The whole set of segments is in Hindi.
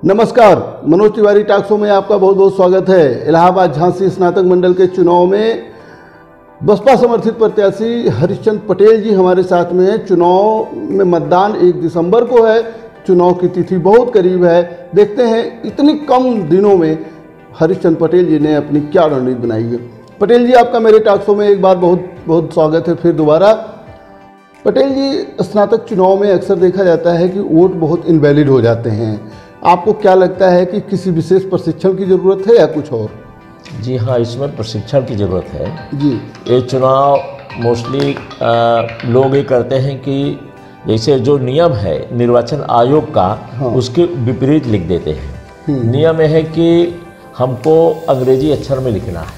नमस्कार, मनोज तिवारी टॉक शो में आपका बहुत बहुत स्वागत है। इलाहाबाद झांसी स्नातक मंडल के चुनाव में बसपा समर्थित प्रत्याशी हरिश्चंद्र पटेल जी हमारे साथ में हैं। चुनाव में मतदान 1 दिसंबर को है। चुनाव की तिथि बहुत करीब है। देखते हैं इतनी कम दिनों में हरिश्चंद्र पटेल जी ने अपनी क्या रणनीति बनाई है। पटेल जी, आपका मेरे टॉक शो में एक बार बहुत बहुत स्वागत है फिर दोबारा। पटेल जी, स्नातक चुनाव में अक्सर देखा जाता है कि वोट बहुत इनवैलिड हो जाते हैं। आपको क्या लगता है कि किसी विशेष प्रशिक्षण की ज़रूरत है या कुछ और? जी हाँ, इसमें प्रशिक्षण की ज़रूरत है जी। ये चुनाव मोस्टली लोग ये करते हैं कि जैसे जो नियम है निर्वाचन आयोग का, हाँ। उसके विपरीत लिख देते हैं। नियम है कि हमको अंग्रेजी अक्षर में लिखना है,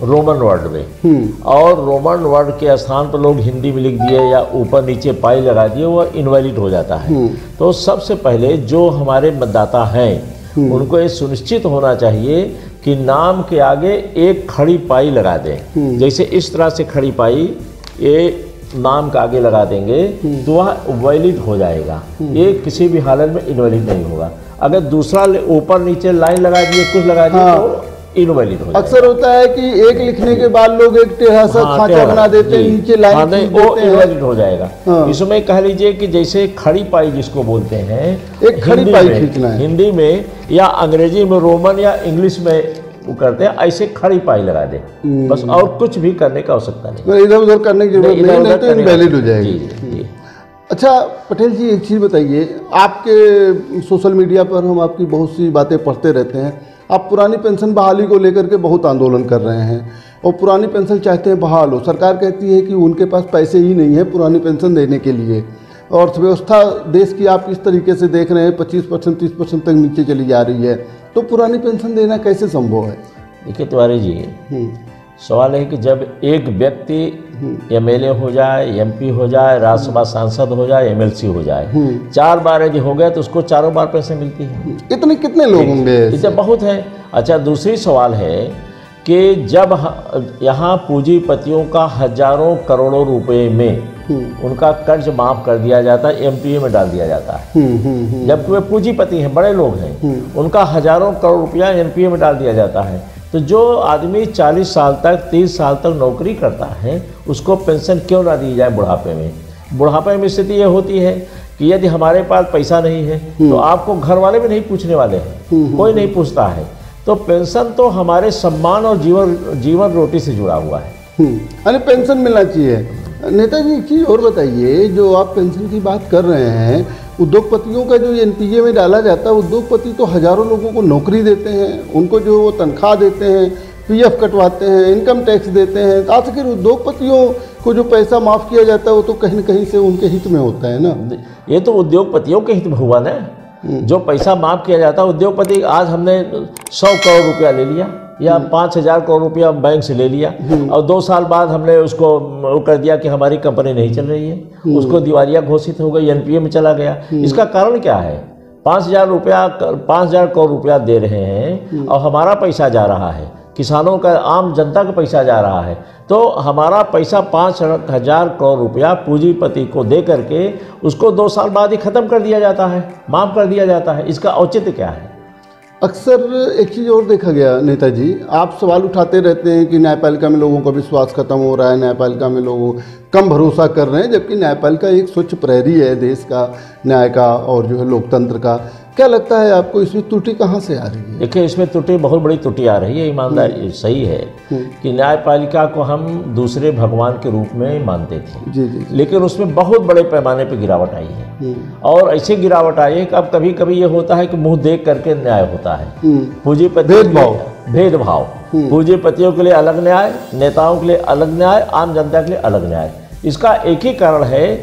रोमन वर्ड में, और रोमन वर्ड के स्थान पर लोग हिंदी में लिख दिए या ऊपर नीचे पाई लगा दिए, वो इनवैलिड हो जाता है। तो सबसे पहले जो हमारे मतदाता हैं उनको ये सुनिश्चित होना चाहिए कि नाम के आगे एक खड़ी पाई लगा दें। जैसे इस तरह से खड़ी पाई ये नाम के आगे लगा देंगे तो वह वैलिड हो जाएगा। ये किसी भी हालत में इनवैलिड नहीं होगा। अगर दूसरा ऊपर नीचे लाइन लगा दिए, कुछ लगा दिए, हाँ। तो इनवैलिड हो जाएगा। अक्सर होता है कि एक लिखने के बाद लोग एक टेढ़ा सा खांचा बना देते हैं, नीचे लाइन खींच देते हैं, वो इनवैलिड हो जाएगा। हाँ। इसमें कह लीजिए कि जैसे खड़ी पाई जिसको बोलते हैं, एक खड़ी पाई खींचना है। हिंदी में या अंग्रेजी में रोमन या इंग्लिश में वो करते हैं, ऐसे खड़ी पाई लगा दे बस, और कुछ भी करने का आवश्यकता नहीं। इधर उधर करने की जरूरत नहीं तो इनवैलिड हो जाएगी। अच्छा पटेल जी, एक चीज़ बताइए, आपके सोशल मीडिया पर हम आपकी बहुत सी बातें पढ़ते रहते हैं। आप पुरानी पेंशन बहाली को लेकर के बहुत आंदोलन कर रहे हैं और पुरानी पेंशन चाहते हैं बहाल हो। सरकार कहती है कि उनके पास पैसे ही नहीं है पुरानी पेंशन देने के लिए। और अर्थव्यवस्था देश की आप इस तरीके से देख रहे हैं 25% 30% तक नीचे चली जा रही है, तो पुरानी पेंशन देना कैसे संभव है? देखिए तिवारी जी, सवाल है कि जब एक व्यक्ति एमएलए हो जाए, एमपी हो जाए, राज्यसभा सांसद हो जाए, एमएलसी हो जाए, 4 बार यदि हो गया तो उसको 4 बार पैसे मिलती है। इतने कितने लोग होंगे? इतने बहुत है। अच्छा, दूसरी सवाल है कि जब यहाँ पूंजीपतियों का हजारों करोड़ों रुपए में उनका कर्ज माफ कर दिया जाता है, एमपीए में डाल दिया जाता है, जबकि वे पूंजीपति हैं, बड़े लोग हैं, उनका हजारों करोड़ रुपया एमपीए में डाल दिया जाता है। तो जो आदमी 40 साल तक 30 साल तक नौकरी करता है उसको पेंशन क्यों ना दी जाए बुढ़ापे में? बुढ़ापे में स्थिति ये होती है कि यदि हमारे पास पैसा नहीं है तो आपको घर वाले भी नहीं पूछने वाले हैं, कोई नहीं पूछता है। तो पेंशन तो हमारे सम्मान और जीवन रोटी से जुड़ा हुआ है। अरे पेंशन मिलना चाहिए। नेताजी, एक चीज़ और बताइए, जो आप पेंशन की बात कर रहे हैं, उद्योगपतियों का जो एनपीए में डाला जाता है, उद्योगपति तो हजारों लोगों को नौकरी देते हैं, उनको जो वो तनख्वाह देते हैं, पीएफ कटवाते हैं, इनकम टैक्स देते हैं। आखिर उद्योगपतियों को जो पैसा माफ़ किया जाता है वो तो कहीं न कहीं से उनके हित में होता है ना। ये तो उद्योगपतियों के हित में हुआ ना, जो पैसा माफ़ किया जाता है। उद्योगपति, आज हमने 100 करोड़ रुपया ले लिया या 5000 करोड़ रुपया बैंक से ले लिया और 2 साल बाद हमने उसको वो कर दिया कि हमारी कंपनी नहीं चल रही है, उसको दिवालिया घोषित हो गई, एनपीए में चला गया। इसका कारण क्या है? 5000 करोड़ रुपया दे रहे हैं और हमारा पैसा जा रहा है, किसानों का, आम जनता का पैसा जा रहा है। तो हमारा पैसा 5000 करोड़ रुपया पूंजीपति को दे करके उसको 2 साल बाद ही ख़त्म कर दिया जाता है, माफ़ कर दिया जाता है। इसका औचित्य क्या है? अक्सर एक चीज़ और देखा गया नेताजी, आप सवाल उठाते रहते हैं कि न्यायपालिका में लोगों का विश्वास खत्म हो रहा है, न्यायपालिका में लोग कम भरोसा कर रहे हैं, जबकि न्यायपालिका एक स्वच्छ प्रहरी है देश का, न्याय का और जो है लोकतंत्र का। क्या लगता है आपको, इसमें त्रुटि कहाँ से आ रही है? देखिए, इसमें त्रुटि, बहुत बड़ी त्रुटि आ रही है। ईमानदारी सही है कि न्यायपालिका को हम दूसरे भगवान के रूप में मानते थे, जी जी, लेकिन उसमें बहुत बड़े पैमाने पर गिरावट आई है। और ऐसे गिरावट आई है कि अब कभी कभी ये होता है कि मुंह देख करके न्याय होता है। पूंजीपति भेदभाव, पूंजीपतियों के लिए अलग न्याय, नेताओं के लिए अलग न्याय, आम जनता के लिए अलग न्याय। इसका एक ही कारण है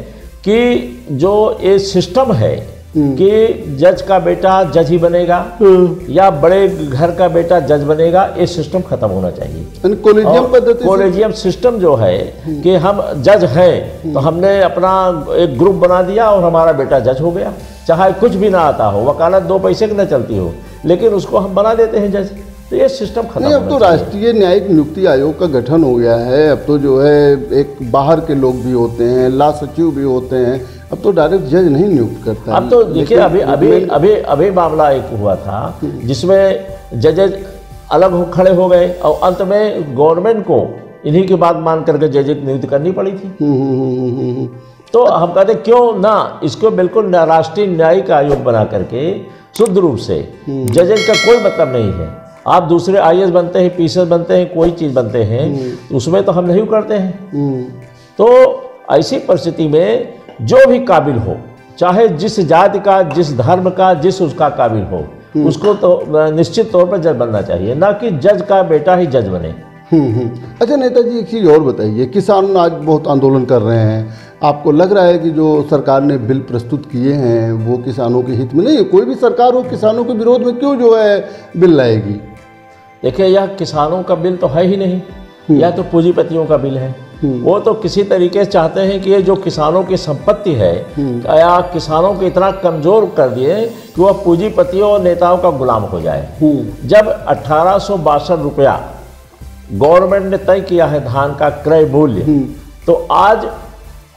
कि जो ये सिस्टम है कि जज का बेटा जज ही बनेगा या बड़े घर का बेटा जज बनेगा, ये सिस्टम खत्म होना चाहिए। कोलेजियम पद्धति, कोलेजियम सिस्टम जो है कि हम जज हैं तो हमने अपना एक ग्रुप बना दिया और हमारा बेटा जज हो गया, चाहे कुछ भी ना आता हो, वकालत 2 पैसे की ना चलती हो, लेकिन उसको हम बना देते हैं जज। तो ये सिस्टम खत्म नहीं। अब तो राष्ट्रीय न्यायिक नियुक्ति आयोग का गठन हो गया है। अब तो जो है एक बाहर के लोग भी होते हैं, ला सचिव भी होते हैं। अब तो डायरेक्ट जज नहीं नियुक्त करता है। अब तो देखिए अभी मामला एक हुआ था जिसमें जजेज अलग हो खड़े हो गए और अंत में गवर्नमेंट को इन्हीं की बात मान करके जजेज नियुक्त करनी पड़ी थी। तो हम कहते क्यों ना इसको बिल्कुल राष्ट्रीय न्यायिक आयोग बना करके शुद्ध रूप से जजेज का कोई मतलब नहीं है। आप दूसरे IAS बनते हैं, PCS बनते हैं, कोई चीज़ बनते हैं, उसमें तो हम नहीं करते हैं। तो ऐसी परिस्थिति में जो भी काबिल हो, चाहे जिस जाति का, जिस धर्म का, जिस उसका काबिल हो, उसको तो निश्चित तौर पर जज बनना चाहिए, ना कि जज का बेटा ही जज बने। अच्छा नेताजी, एक चीज़ और बताइए, किसान आज बहुत आंदोलन कर रहे हैं, आपको लग रहा है कि जो सरकार ने बिल प्रस्तुत किए हैं वो किसानों के हित में नहीं है? कोई भी सरकार हो किसानों के विरोध में क्यों जो है बिल लाएगी? देखिए, यह किसानों का बिल तो है ही नहीं, यह तो पूंजीपतियों का बिल है। वो तो किसी तरीके से चाहते हैं कि ये जो किसानों की संपत्ति है या किसानों को इतना कमजोर कर दिए कि वह पूंजीपतियों और नेताओं का गुलाम हो जाए। जब 1862 रुपया गवर्नमेंट ने तय किया है धान का क्रय मूल्य, तो आज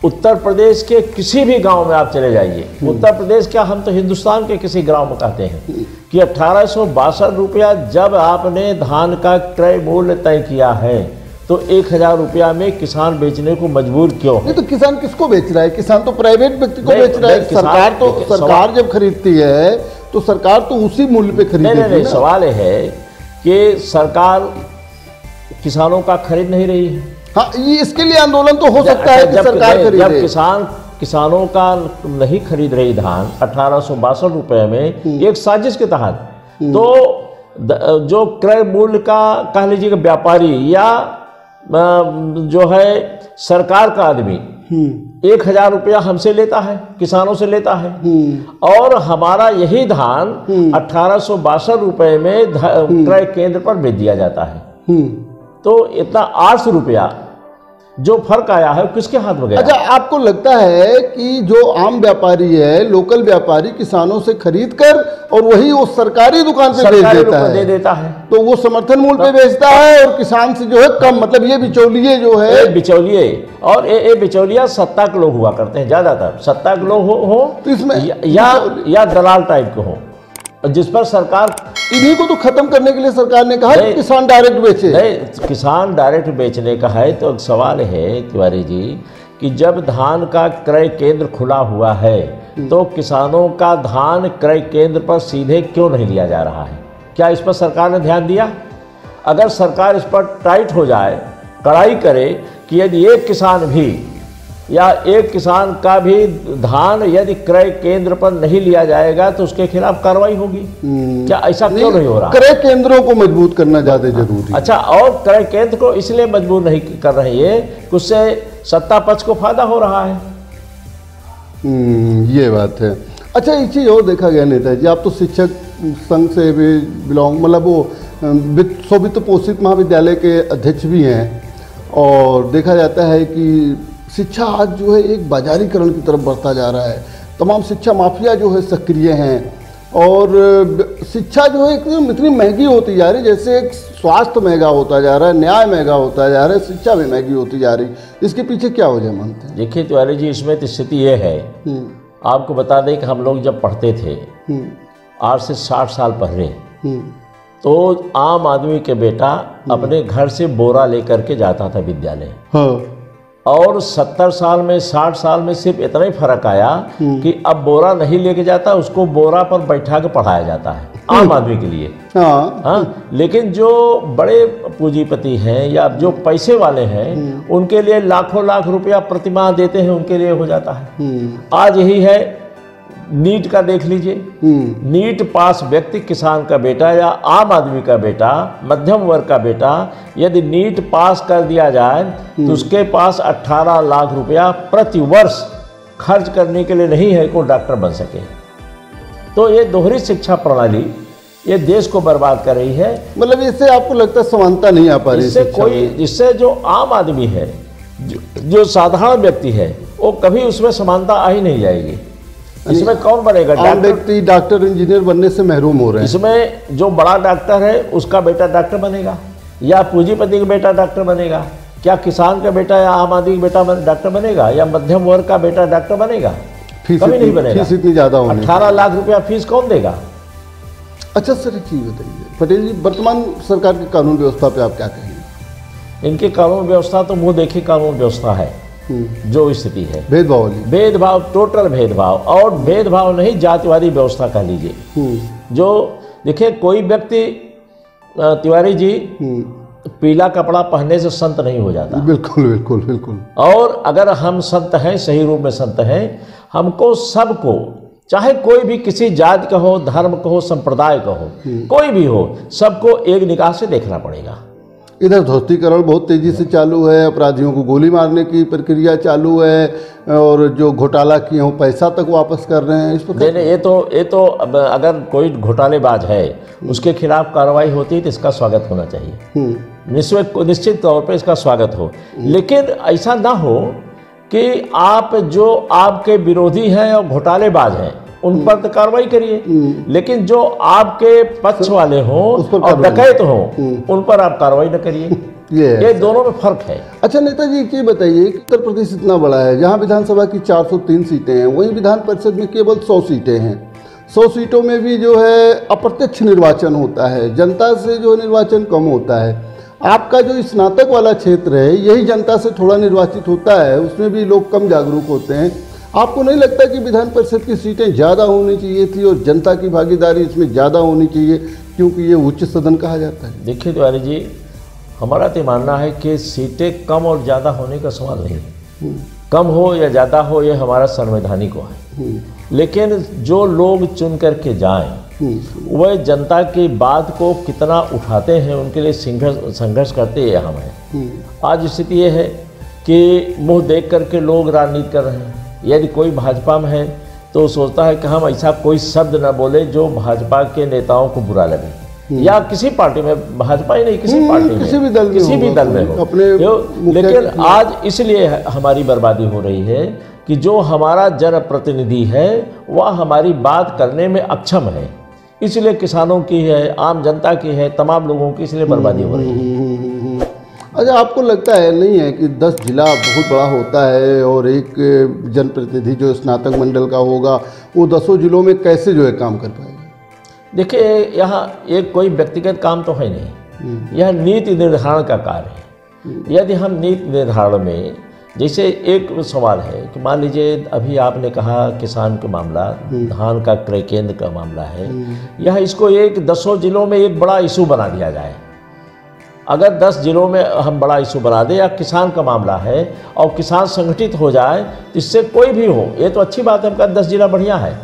उत्तर प्रदेश के किसी भी गांव में आप चले जाइए, उत्तर प्रदेश क्या, हम तो हिंदुस्तान के किसी गांव में कहते हैं कि 1862 रुपया जब आपने धान का क्रय मूल्य तय किया है, तो 1000 रुपया में किसान बेचने को मजबूर क्यों है? नहीं तो किसान किसको बेच रहा है? किसान तो प्राइवेट व्यक्ति को बेच रहा है। सरकार जब खरीदती है तो सरकार तो उसी मूल्य पे खरीदेगी। नहीं, सवाल यह है कि सरकार किसानों का खरीद नहीं रही है। हाँ, ये इसके लिए आंदोलन तो हो सकता है कि सरकार खरीदे। जब किसानों का नहीं खरीद रही धान 1862 रुपये में एक साजिश के तहत, तो जो क्रय मूल्य का कह लीजिए व्यापारी या जो है सरकार का आदमी 1000 रुपया हमसे लेता है, किसानों से लेता है, और हमारा यही धान 1862 रुपये में क्रय केंद्र पर बेच दिया जाता है। तो इतना 800 रुपया जो फर्क आया है किसके हाथ में गया? अच्छा, आपको लगता है कि जो आम व्यापारी है, लोकल व्यापारी किसानों से खरीद कर और वही वो सरकारी दुकान पे दे देता है, तो वो समर्थन मूल्य पे बेचता है और किसान से जो है कम, मतलब ये बिचौलिए जो है, बिचौलिए, और ये बिचौलिया सत्ता के लोग हुआ करते हैं, ज्यादातर सत्ता के लोग हो तो इसमें या दलाल टाइप के हो, जिस पर सरकार, इन्हीं को तो खत्म करने के लिए सरकार ने कहा कि किसान डायरेक्ट बेचे। नहीं, किसान डायरेक्ट बेचने का है तो सवाल है तिवारी जी कि जब धान का क्रय केंद्र खुला हुआ है तो किसानों का धान क्रय केंद्र पर सीधे क्यों नहीं लिया जा रहा है? क्या इस पर सरकार ने ध्यान दिया? अगर सरकार इस पर टाइट हो जाए, कड़ाई करे कि यदि एक किसान भी या एक किसान का भी धान यदि क्रय केंद्र पर नहीं लिया जाएगा तो उसके खिलाफ कार्रवाई होगी। क्या ऐसा क्यों नहीं हो रहा? क्रय केंद्रों को मजबूत करना ज्यादा जरूरी। अच्छा, और क्रय केंद्र को इसलिए मजबूत नहीं कर रहे हैं कि उससे सत्ता पक्ष को फायदा हो रहा है। ये बात है। अच्छा, एक चीज और देखा गया नेताजी, आप तो शिक्षक संघ से भी बिलोंग, मतलब वो वित्त पोषित महाविद्यालय के अध्यक्ष भी हैं, और देखा जाता है कि शिक्षा आज जो है एक बाजारीकरण की तरफ बढ़ता जा रहा है। तमाम शिक्षा माफिया जो है सक्रिय हैं, और शिक्षा जो है इतनी महंगी होती जा रही है, जैसे एक स्वास्थ्य महंगा होता जा रहा है, न्याय महंगा होता जा रहा है, शिक्षा भी महंगी होती जा रही। इसके पीछे क्या वजह मानते हैं? देखिए तिवारी जी, इसमें तो स्थिति ये है, आपको बता दें कि हम लोग जब पढ़ते थे आज से 60 साल पहले, तो आम आदमी के बेटा अपने घर से बोरा लेकर के जाता था विद्यालय। और 70 साल में 60 साल में सिर्फ इतना ही फर्क आया कि अब बोरा नहीं लेके जाता, उसको बोरा पर बैठा के पढ़ाया जाता है आम आदमी के लिए। हाँ, लेकिन जो बड़े पूंजीपति हैं या जो पैसे वाले हैं उनके लिए लाखों लाख रुपया प्रतिमाह देते हैं, उनके लिए हो जाता है। आज यही है, नीट का देख लीजिए, नीट पास व्यक्ति, किसान का बेटा या आम आदमी का बेटा, मध्यम वर्ग का बेटा यदि नीट पास कर दिया जाए तो उसके पास 18 लाख रुपया प्रति वर्ष खर्च करने के लिए नहीं है कि वो डॉक्टर बन सके। तो ये दोहरी शिक्षा प्रणाली ये देश को बर्बाद कर रही है। मतलब इससे आपको लगता है समानता नहीं आ पा रही? इससे जो आम आदमी है, जो साधारण व्यक्ति है, वो कभी उसमें समानता आ ही नहीं जाएगी। इसमें कौन बनेगा? आम व्यक्ति डॉक्टर इंजीनियर बनने से महरूम हो रहे हैं। इसमें जो बड़ा डॉक्टर है उसका बेटा डॉक्टर बनेगा या पूंजीपति का बेटा डॉक्टर बनेगा? क्या किसान का बेटा या आम आदमी का बेटा डॉक्टर बनेगा या मध्यम वर्ग का बेटा डॉक्टर बनेगा? कभी नहीं बनेगा। फीस इतनी ज़्यादा होनी, 18 लाख रुपया फीस कौन देगा? अच्छा सर, एक चीज़ बताइए पटेल जी, वर्तमान सरकार की कानून व्यवस्था पे आप क्या कहेंगे? इनकी कानून व्यवस्था तो मुंह देखी कानून व्यवस्था है। जो स्थिति है भेदभाव वाली, भेदभाव, टोटल भेदभाव, और भेदभाव नहीं, जातिवादी व्यवस्था कह लीजिए। जो देखिए, कोई व्यक्ति तिवारी जी पीला कपड़ा पहनने से संत नहीं हो जाता। बिल्कुल बिल्कुल बिल्कुल। और अगर हम संत हैं, सही रूप में संत हैं, हमको सबको, चाहे कोई भी किसी जाति का हो, धर्म का हो, संप्रदाय का हो, कोई भी हो, सबको एक निगाह से देखना पड़ेगा। इधर ध्वस्तीकरण बहुत तेजी से चालू है, अपराधियों को गोली मारने की प्रक्रिया चालू है, और जो घोटाला किए हों पैसा तक वापस कर रहे हैं। इस पर नहीं, ये तो अगर कोई घोटालेबाज है उसके खिलाफ कार्रवाई होती है तो इसका स्वागत होना चाहिए, निश्चित तौर पे इसका स्वागत हो। लेकिन ऐसा ना हो कि आप जो आपके विरोधी हैं और घोटालेबाज हैं उन पर तो कार्रवाई करिए, लेकिन जो आपके पक्ष वाले हों और डकैत हों उन पर आप कार्रवाई न करिए। ये दोनों में फर्क है। अच्छा नेताजी, ये बताइए, उत्तर प्रदेश इतना बड़ा है, जहाँ विधानसभा की 403 सीटें हैं, वहीं विधान परिषद में केवल 100 सीटें हैं। 100 सीटों में भी जो है अप्रत्यक्ष निर्वाचन होता है, जनता से जो निर्वाचन कम होता है। आपका जो स्नातक वाला क्षेत्र है, यही जनता से थोड़ा निर्वाचित होता है, उसमें भी लोग कम जागरूक होते हैं। आपको नहीं लगता कि विधान परिषद की सीटें ज़्यादा होनी चाहिए थी और जनता की भागीदारी इसमें ज़्यादा होनी चाहिए, क्योंकि ये उच्च सदन कहा जाता है? देखिए तिवारी जी, हमारा तो मानना है कि सीटें कम और ज़्यादा होने का सवाल नहीं है। कम हो या ज़्यादा हो, ये हमारा संवैधानिक है। लेकिन जो लोग चुन करके जाएं, वह जनता की बात को कितना उठाते हैं, उनके लिए संघर्ष करते हैं। हमें आज स्थिति ये है कि मुँह देख करके लोग राजनीति कर रहे हैं। यदि कोई भाजपा में है तो सोचता है कि हम ऐसा कोई शब्द न बोले जो भाजपा के नेताओं को बुरा लगे, या किसी पार्टी में, भाजपा ही नहीं, किसी पार्टी में, किसी भी दल में हो अपने। लेकिन आज इसलिए हमारी बर्बादी हो रही है कि जो हमारा जनप्रतिनिधि है वह हमारी बात करने में अक्षम है, इसलिए किसानों की है, आम जनता की है, तमाम लोगों की इसलिए बर्बादी हो रही है। अच्छा, आपको लगता है नहीं है कि 10 जिला बहुत बड़ा होता है और एक जनप्रतिनिधि जो स्नातक मंडल का होगा वो 10 जिलों में कैसे जो है काम कर पाएगा? देखिए, यहाँ एक कोई व्यक्तिगत काम तो है नहीं, यह नीति निर्धारण का कार्य है। यदि हम नीति निर्धारण में, जैसे एक सवाल है कि मान लीजिए अभी आपने कहा किसान का मामला, धान का क्रय केंद्र का मामला है, यह इसको एक 10 जिलों में एक बड़ा इशू बना दिया जाए। अगर 10 जिलों में हम बड़ा इशू बना दें, या किसान का मामला है और किसान संगठित हो जाए, तो इससे कोई भी हो, ये तो अच्छी बात है, हमका 10 जिला बढ़िया है।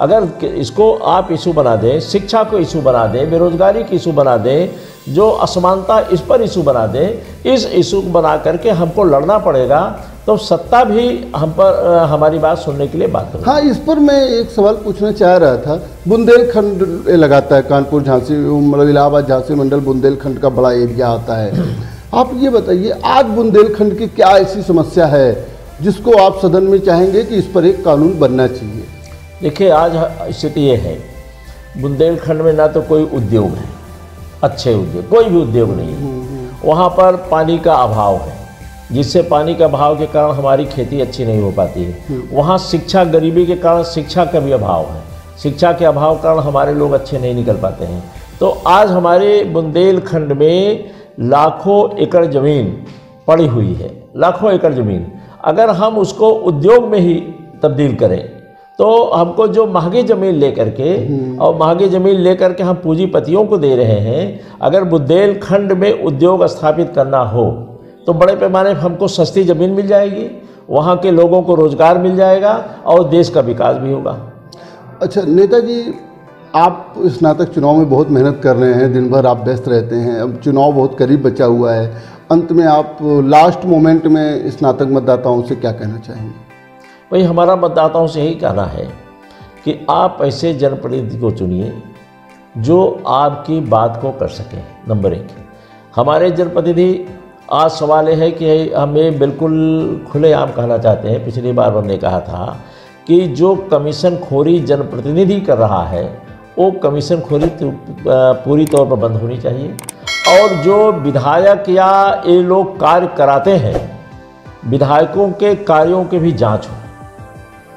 अगर इसको आप इशू बना दें, शिक्षा को इशू बना दें, बेरोजगारी की इशू बना दें, जो असमानता इस पर इशू बना दें, इस इशू को बना करके हमको लड़ना पड़ेगा, तो सत्ता भी हम पर हमारी बात सुनने के लिए बात करें। हाँ, इस पर मैं एक सवाल पूछना चाह रहा था। बुंदेलखंड लगाता है, कानपुर झांसी, मतलब इलाहाबाद झांसी मंडल बुंदेलखंड का बड़ा एरिया आता है। आप ये बताइए, आज बुंदेलखंड की क्या ऐसी समस्या है जिसको आप सदन में चाहेंगे कि इस पर एक कानून बनना चाहिए? देखिए, आज स्थिति ये है, बुंदेलखंड में ना तो कोई उद्योग है, अच्छे उद्योग, कोई भी उद्योग नहीं है। वहाँ पर पानी का अभाव है, जिससे पानी का अभाव के कारण हमारी खेती अच्छी नहीं हो पाती है। वहाँ शिक्षा, गरीबी के कारण शिक्षा का भी अभाव है, शिक्षा के अभाव के कारण हमारे लोग अच्छे नहीं निकल पाते हैं। तो आज हमारे बुंदेलखंड में लाखों एकड़ ज़मीन पड़ी हुई है, लाखों एकड़ ज़मीन। अगर हम उसको उद्योग में ही तब्दील करें तो हमको जो महंगी ज़मीन लेकर के और महंगी ज़मीन लेकर के हम पूंजीपतियों को दे रहे हैं, अगर बुंदेलखंड में उद्योग स्थापित करना हो तो बड़े पैमाने पर हमको सस्ती ज़मीन मिल जाएगी, वहाँ के लोगों को रोज़गार मिल जाएगा और देश का विकास भी होगा। अच्छा नेताजी, आप स्नातक चुनाव में बहुत मेहनत कर रहे हैं, दिन भर आप व्यस्त रहते हैं, अब चुनाव बहुत करीब बचा हुआ है, अंत में आप लास्ट मोमेंट में स्नातक मतदाताओं से क्या कहना चाहेंगे? वही हमारा मतदाताओं से यही कहना है कि आप ऐसे जनप्रतिनिधि को चुनिए जो आपकी बात को कर सकें। नंबर 1, हमारे जनप्रतिनिधि, आज सवाल यह है कि हमें बिल्कुल खुलेआम कहना चाहते हैं, पिछली बार हमने कहा था कि जो कमीशन खोरी जनप्रतिनिधि कर रहा है वो कमीशन खोरी पूरी तौर पर बंद होनी चाहिए, और जो विधायक या ये लोग कार्य कराते हैं, विधायकों के कार्यों की भी जांच हो।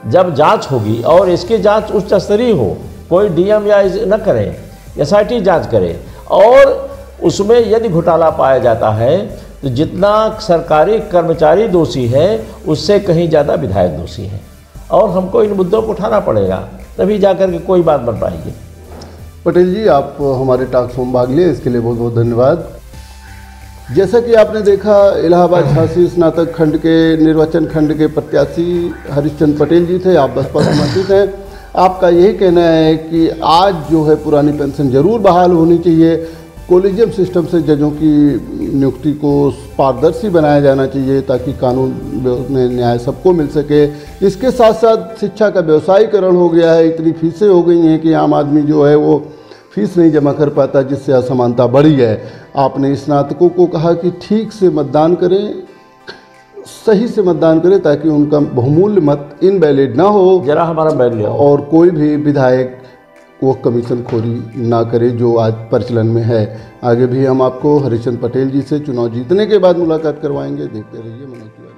जब जांच होगी और इसकी जांच उच्च स्तरीय हो, कोई डीएम या न करें, एसआईटी जांच करे, और उसमें यदि घोटाला पाया जाता है तो जितना सरकारी कर्मचारी दोषी है उससे कहीं ज़्यादा विधायक दोषी हैं, और हमको इन मुद्दों को उठाना पड़ेगा, तभी जाकर के कोई बात बन पाएगी। पटेल जी, आप हमारे टॉक शो में भाग लिए, इसके लिए बहुत बहुत धन्यवाद। जैसा कि आपने देखा, इलाहाबाद झांसी स्नातक खंड के निर्वाचन खंड के प्रत्याशी हरिश्चंद्र पटेल जी थे। आप बसपा समर्थित हैं। आपका यही कहना है कि आज जो है पुरानी पेंशन जरूर बहाल होनी चाहिए, कॉलेजियम सिस्टम से जजों की नियुक्ति को पारदर्शी बनाया जाना चाहिए ताकि कानून में न्याय सबको मिल सके। इसके साथ साथ शिक्षा का व्यवसायीकरण हो गया है, इतनी फीसें हो गई हैं कि आम आदमी जो है वो फीस नहीं जमा कर पाता, जिससे असमानता बढ़ी है। आपने स्नातकों को कहा कि ठीक से मतदान करें, सही से मतदान करें ताकि उनका बहुमूल्य मत इनवैलिड ना हो, जरा हमारा बैन और कोई भी विधायक वो कमीशन खोरी ना करे जो आज प्रचलन में है। आगे भी हम आपको हरिश्चंद्र पटेल जी से चुनाव जीतने के बाद मुलाकात करवाएंगे। देखते रहिए मनोज।